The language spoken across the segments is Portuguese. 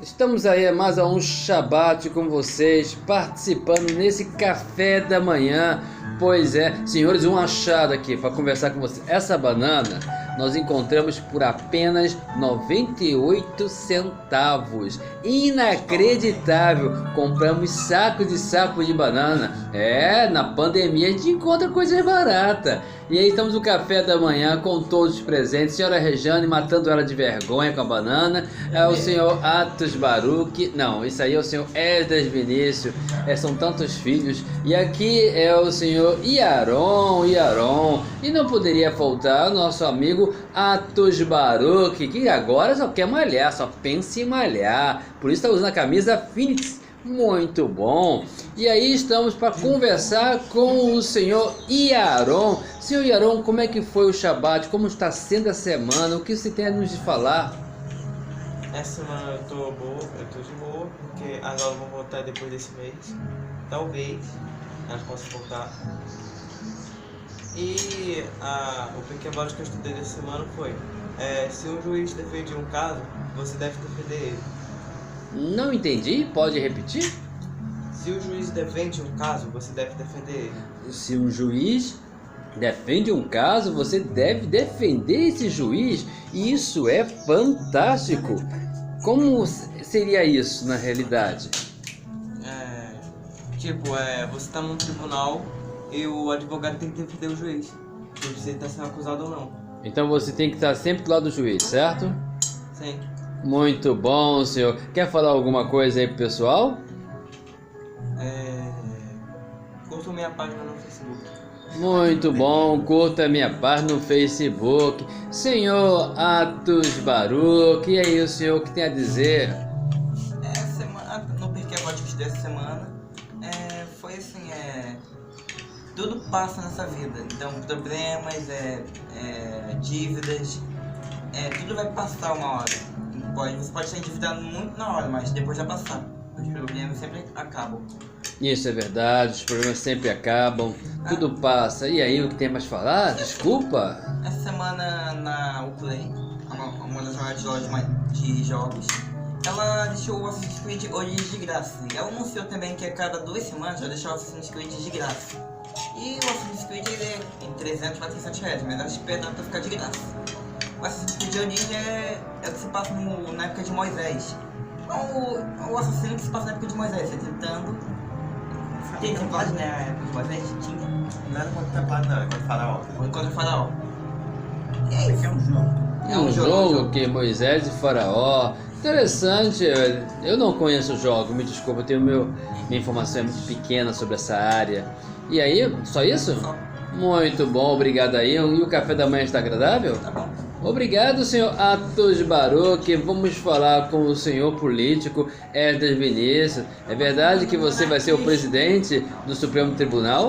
Estamos aí a mais um Shabat com vocês, participando nesse café da manhã. Pois é, senhores, um achado aqui para conversar com vocês. Essa banana nós encontramos por apenas 98 centavos. Inacreditável! Compramos sacos e sacos de banana. Na pandemia a gente encontra coisas baratas. E aí estamos no café da manhã com todos os presentes. Senhora Rejane matando ela de vergonha com a banana. É o senhor Atos Baruch. Não, isso aí é o senhor Esdras Vinícius. São tantos filhos. E aqui é o senhor Iaron. E não poderia faltar o nosso amigo Atos Baruch, que agora só quer malhar, só pensa em malhar. Por isso está usando a camisa Phoenix. Muito bom. E aí estamos para conversar com o senhor Iaron. Senhor Iaron, como é que foi o Shabat? Como está sendo a semana? O que você tem a nos falar? Essa semana eu tô de boa, porque agora eu vou voltar depois desse mês. Talvez elas possam voltar. E o pequeno que eu estudei dessa semana foi: se um juiz defende um caso, você deve defender ele. Não entendi, pode repetir? Se o juiz defende um caso, você deve defender ele. Se um juiz defende um caso, você deve defender esse juiz. Isso é fantástico. Como seria isso na realidade? Você está num tribunal e o advogado tem que defender o juiz, se ele está sendo acusado ou não. Então você tem que estar sempre do lado do juiz, certo? Sim. Muito bom, senhor. Quer falar alguma coisa aí pro pessoal? Curta minha página no Facebook. Muito bom, curta minha página no Facebook. Senhor Atos Baruch, e aí o senhor que tem a dizer? No Perquebot dessa semana, foi assim, tudo passa nessa vida. Então, problemas, dívidas, tudo vai passar uma hora. Você pode estar endividado muito na hora, mas depois vai passar. Os problemas sempre acabam. Isso é verdade, os problemas sempre acabam, tudo passa. E aí, o que tem mais a falar? Desculpa. Essa semana na Uplay, uma das maiores lojas de jogos, ela deixou o Assassin's Creed Origins de graça. E ela anunciou também que a cada 2 semanas ela deixou o Assassin's Creed de graça. E o Assassin's Creed ele é em 300 a 400 reais, mas ela espera pra ficar de graça. O Assassin's Creed Origins é o que se passa na época de Moisés. O assassino que se passa na época de Moisés, você tentando. Tem templado, né? A época de Moisés tinha. Não era contra templado, não, era contra faraó. Contra o faraó. E é isso, é um jogo. É um jogo que Moisés e Faraó. Interessante, eu não conheço o jogo, me desculpa, eu tenho minha informação é muito pequena sobre essa área. E aí, só isso? Só. Muito bom, obrigado aí. E o café da manhã está agradável? Tá bom. Obrigado, senhor Atos Baruch. Vamos falar com o senhor político Esdras Vinícius. É verdade que você vai ser o presidente do Supremo Tribunal?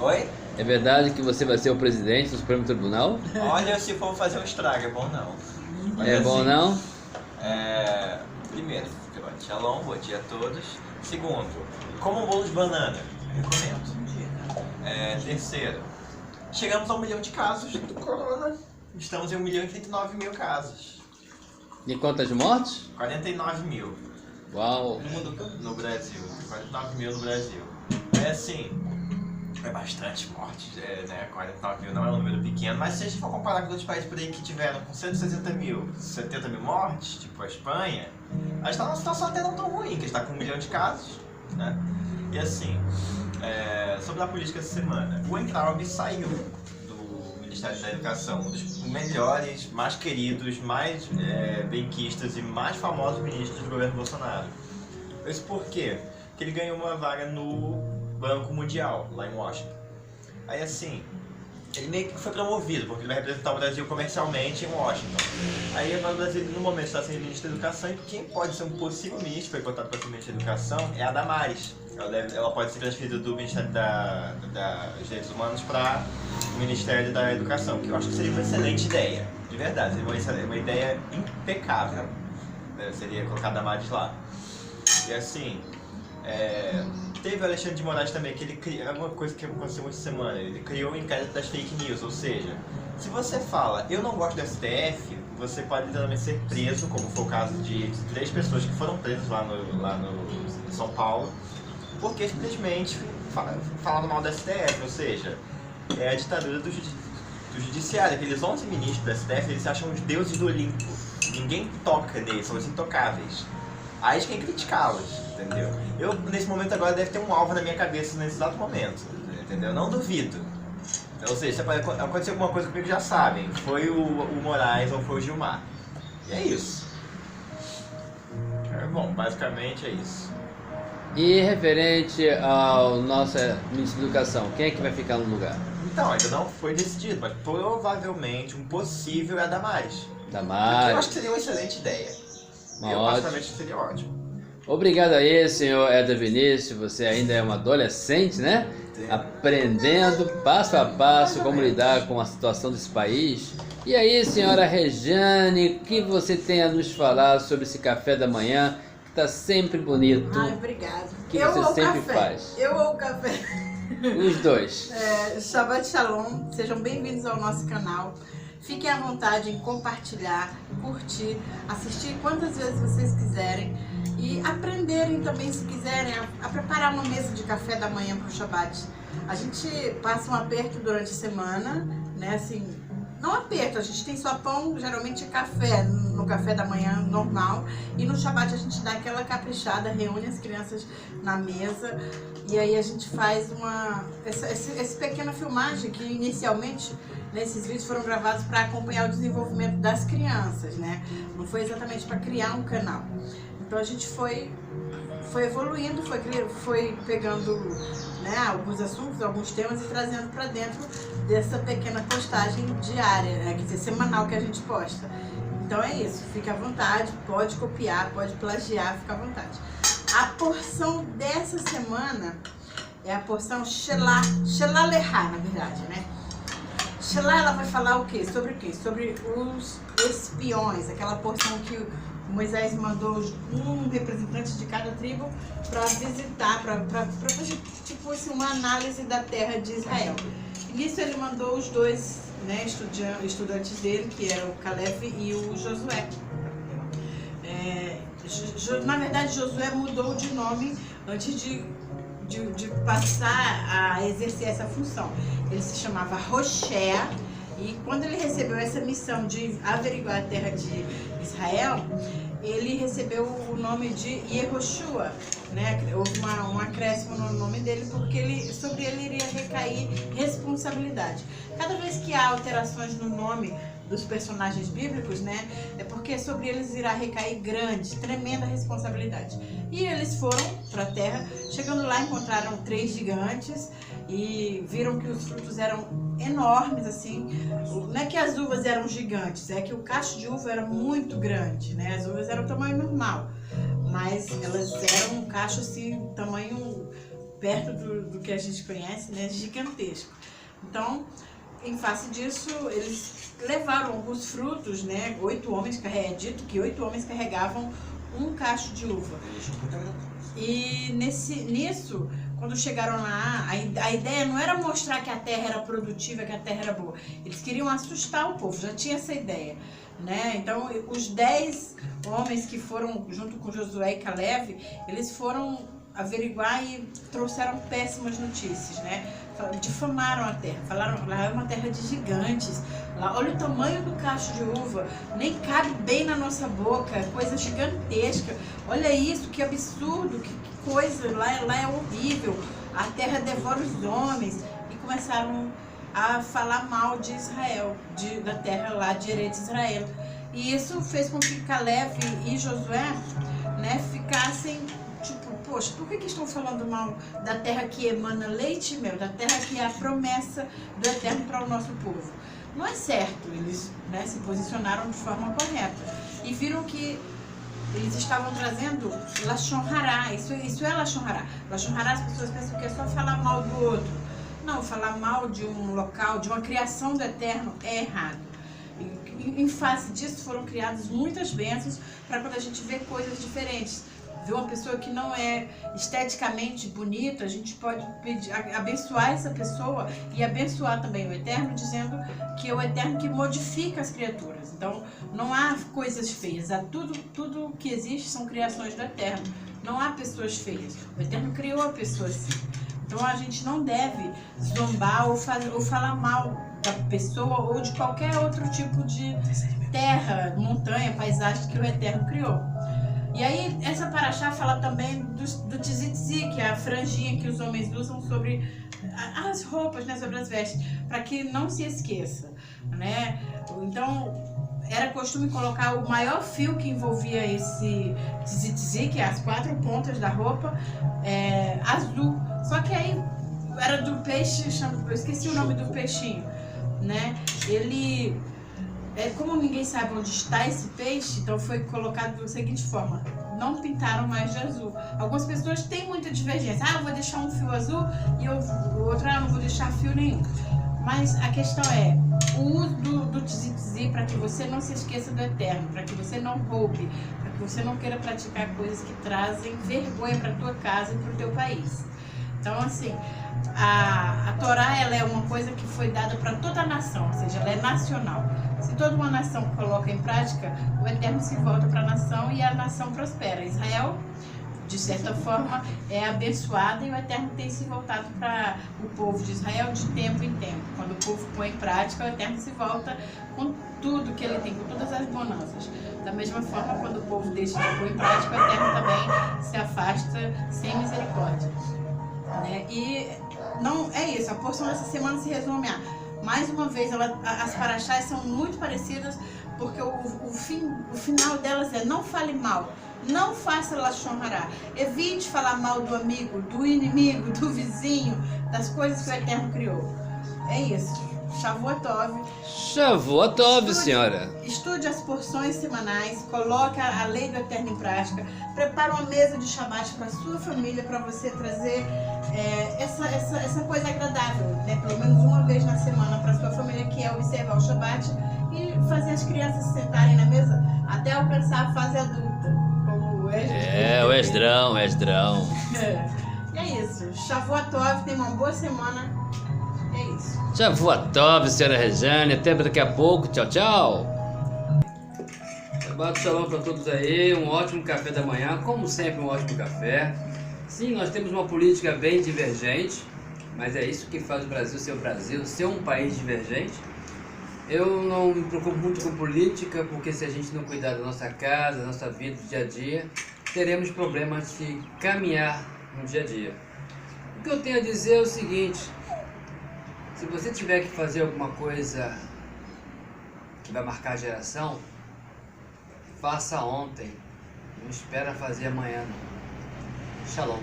Oi? É verdade que você vai ser o presidente do Supremo Tribunal? Olha, se for fazer um estrago, é bom não. Mas É bom não? Primeiro, shalom, bom dia a todos. Segundo, como um bolo de banana, recomendo. Terceiro, chegamos a 1 milhão de casos do corona. Estamos em 1.039.000 casos. E quantas mortes? 49 mil. Uau! No Brasil. 49 mil no Brasil. É bastante mortes, 49 mil não é um número pequeno, mas se a gente for comparar com outros países por aí que tiveram com 160 mil, 70 mil mortes, tipo a Espanha, a gente está numa situação até não tão ruim, que a gente está com 1 milhão de casos, né? E sobre a política essa semana, o Weintraub saiu do Ministério da Educação, um dos melhores, mais queridos, mais benquistas e mais famosos ministros do governo Bolsonaro. Isso por quê? Porque ele ganhou uma vaga no Banco Mundial, lá em Washington. Aí ele meio que foi promovido, porque ele vai representar o Brasil comercialmente em Washington. Aí agora o Brasil, no momento, está sendo ministro da Educação, e quem pode ser um possível ministro, foi cotado para ser ministro da Educação, é a Damares. Ela pode ser transferida do Ministério dos Direitos Humanos para o Ministério da Educação, que eu acho que seria uma excelente ideia, de verdade, seria uma ideia impecável, seria colocar a Damares lá. Teve o Alexandre de Moraes também, que ele criou alguma coisa que aconteceu essa semana. Ele criou o inquérito das fake news, ou seja, se você fala, eu não gosto do STF, você pode literalmente ser preso, como foi o caso de 3 pessoas que foram presas lá em São Paulo, porque simplesmente falaram mal da STF, ou seja, é a ditadura do judiciário. Aqueles 11 ministros do STF, eles se acham os deuses do Olimpo. Ninguém toca neles, são os intocáveis. Aí a gente tem que criticá-los, entendeu? Eu, nesse momento agora, deve ter um alvo na minha cabeça nesse exato momento, entendeu? Não duvido. Ou seja, se acontecer alguma coisa comigo, já sabem. Foi o Moraes ou foi o Gilmar. E é isso. Bom, basicamente é isso. E referente ao nosso ministro da Educação, quem é que vai ficar no lugar? Então, ainda não foi decidido, mas provavelmente um possível é a Damares. Damares. Eu acho que seria uma excelente ideia. Eu, particularmente, seria ótimo. Obrigado aí, senhor Éder Vinícius. Você ainda é um adolescente, né? Aprendendo passo a passo como lidar com a situação desse país. E aí, senhora Regiane, o que você tem a nos falar sobre esse café da manhã, que está sempre bonito? Ai, obrigado. Que você sempre faz? Eu ou o café? Os dois. Shabbat Shalom, sejam bem-vindos ao nosso canal. Fiquem à vontade em compartilhar, curtir, assistir quantas vezes vocês quiserem e aprenderem também, se quiserem, a preparar uma mesa de café da manhã para o Shabbat. A gente passa um aperto durante a semana, né? Assim, não aperto, a gente tem só pão, geralmente café, no café da manhã normal, e no Shabbat a gente dá aquela caprichada, reúne as crianças na mesa e aí a gente faz essa pequena filmagem que inicialmente nesses vídeos foram gravados para acompanhar o desenvolvimento das crianças, né? Não foi exatamente para criar um canal. Então a gente foi evoluindo, foi pegando, né, alguns assuntos, alguns temas e trazendo para dentro dessa pequena postagem diária, né, quer dizer, semanal que a gente posta. Então é isso, fica à vontade, pode copiar, pode plagiar, fica à vontade. A porção dessa semana é a porção Shelah Lehá, na verdade, né? Shelah, ela vai falar o quê? Sobre o quê? Sobre os espiões, aquela porção que Moisés mandou um representante de cada tribo para visitar, para fazer tipo assim, uma análise da terra de Israel. E nisso ele mandou os dois, né, estudantes dele, que eram o Caleb e o Josué. Na verdade, Josué mudou de nome antes de passar a exercer essa função. Ele se chamava Roshé, e quando ele recebeu essa missão de averiguar a terra de Israel, ele recebeu o nome de Yehoshua, né? Houve um acréscimo no nome dele, porque sobre ele iria recair responsabilidade. Cada vez que há alterações no nome dos personagens bíblicos, né, é porque sobre eles irá recair grande, tremenda responsabilidade. E eles foram para a terra, chegando lá encontraram 3 gigantes e viram que os frutos eram enormes, assim. Não é que as uvas eram gigantes, é que o cacho de uva era muito grande, né? As uvas eram tamanho normal, mas elas eram um cacho assim, tamanho perto do que a gente conhece, né, gigantesco. Então, em face disso, eles levaram alguns frutos, né? 8 homens, é dito que 8 homens carregavam um cacho de uva. E nisso, quando chegaram lá, a ideia não era mostrar que a terra era produtiva, que a terra era boa. Eles queriam assustar o povo, já tinha essa ideia, né? Então, os 10 homens que foram junto com Josué e Caleb, eles foram averiguar e trouxeram péssimas notícias, né? Difamaram a terra, falaram lá é uma terra de gigantes, lá, olha o tamanho do cacho de uva, nem cabe bem na nossa boca, coisa gigantesca, olha isso, que absurdo, que coisa, lá é horrível, a terra devora os homens. E começaram a falar mal de Israel, da terra lá de Eretz Israel. E isso fez com que Caleb e Josué, né, ficassem tipo, poxa, por que estão falando mal da terra que emana leite e mel, da terra que é a promessa do Eterno para o nosso povo? Não é certo. Eles, né, se posicionaram de forma correta e viram que eles estavam trazendo Lashon Hará. Isso é Lashon Hará. Lashon Hará, as pessoas pensam que é só falar mal do outro. Não, falar mal de um local, de uma criação do Eterno é errado. em face disso foram criadas muitas bênçãos para quando a gente vê coisas diferentes. Ver uma pessoa que não é esteticamente bonita, a gente pode pedir, abençoar essa pessoa e abençoar também o Eterno, dizendo que é o Eterno que modifica as criaturas. Então, não há coisas feias, tudo que existe são criações do Eterno. Não há pessoas feias. O Eterno criou a pessoa assim. Então, a gente não deve zombar ou falar mal da pessoa ou de qualquer outro tipo de terra, montanha, paisagem que o Eterno criou. E aí, essa paraxá fala também do tzitzi, que é a franjinha que os homens usam sobre as roupas, né, sobre as vestes, para que não se esqueça, né? Então, era costume colocar o maior fio que envolvia esse tzitzi, que é as 4 pontas da roupa, azul. Só que aí, era do peixe, eu esqueci o nome do peixinho, né? Ele... como ninguém sabe onde está esse peixe, então foi colocado da seguinte forma: não pintaram mais de azul. Algumas pessoas têm muita divergência. Eu vou deixar um fio azul e o outro, não vou deixar fio nenhum. Mas a questão é o uso do tzitzi para que você não se esqueça do Eterno, para que você não roube, para que você não queira praticar coisas que trazem vergonha para a tua casa e para o teu país. Então, assim, a Torá, ela é uma coisa que foi dada para toda a nação, ou seja, ela é nacional. Se toda uma nação coloca em prática, o Eterno se volta para a nação e a nação prospera. Israel, de certa forma, é abençoada e o Eterno tem se voltado para o povo de Israel de tempo em tempo. Quando o povo põe em prática, o Eterno se volta com tudo que ele tem, com todas as bonanças. Da mesma forma, quando o povo deixa de pôr em prática, o Eterno também se afasta sem misericórdia. Né? E não é isso, a porção dessa semana se resume a, mais uma vez, as paraxás são muito parecidas, porque o final delas é: não fale mal, não faça lashon hará, evite falar mal do amigo, do inimigo, do vizinho, das coisas que o Eterno criou. É isso. Shavuot Tov. Shavuot Tov, senhora. Estude as porções semanais, coloque a lei do Eterno em prática, prepare uma mesa de Shabbat para sua família, para você trazer essa coisa agradável, né? Pelo menos uma vez na semana para sua família, que é observar o Shabbat e fazer as crianças se sentarem na mesa até alcançar a fase adulta, como o Esdrão. O Esdrão. E é isso. Shavuot Tov, tenha uma boa semana. É isso. Shavuot Tov, senhora Rejane. Até daqui a pouco. Tchau, tchau. Shabbat shalom para todos aí. Um ótimo café da manhã. Como sempre, um ótimo café. Sim, nós temos uma política bem divergente, mas é isso que faz o Brasil ser um país divergente. Eu não me preocupo muito com política, porque se a gente não cuidar da nossa casa, da nossa vida, do dia a dia, teremos problemas de caminhar no dia a dia. O que eu tenho a dizer é o seguinte: se você tiver que fazer alguma coisa que vai marcar a geração, faça ontem, não espera fazer amanhã não. Shalom.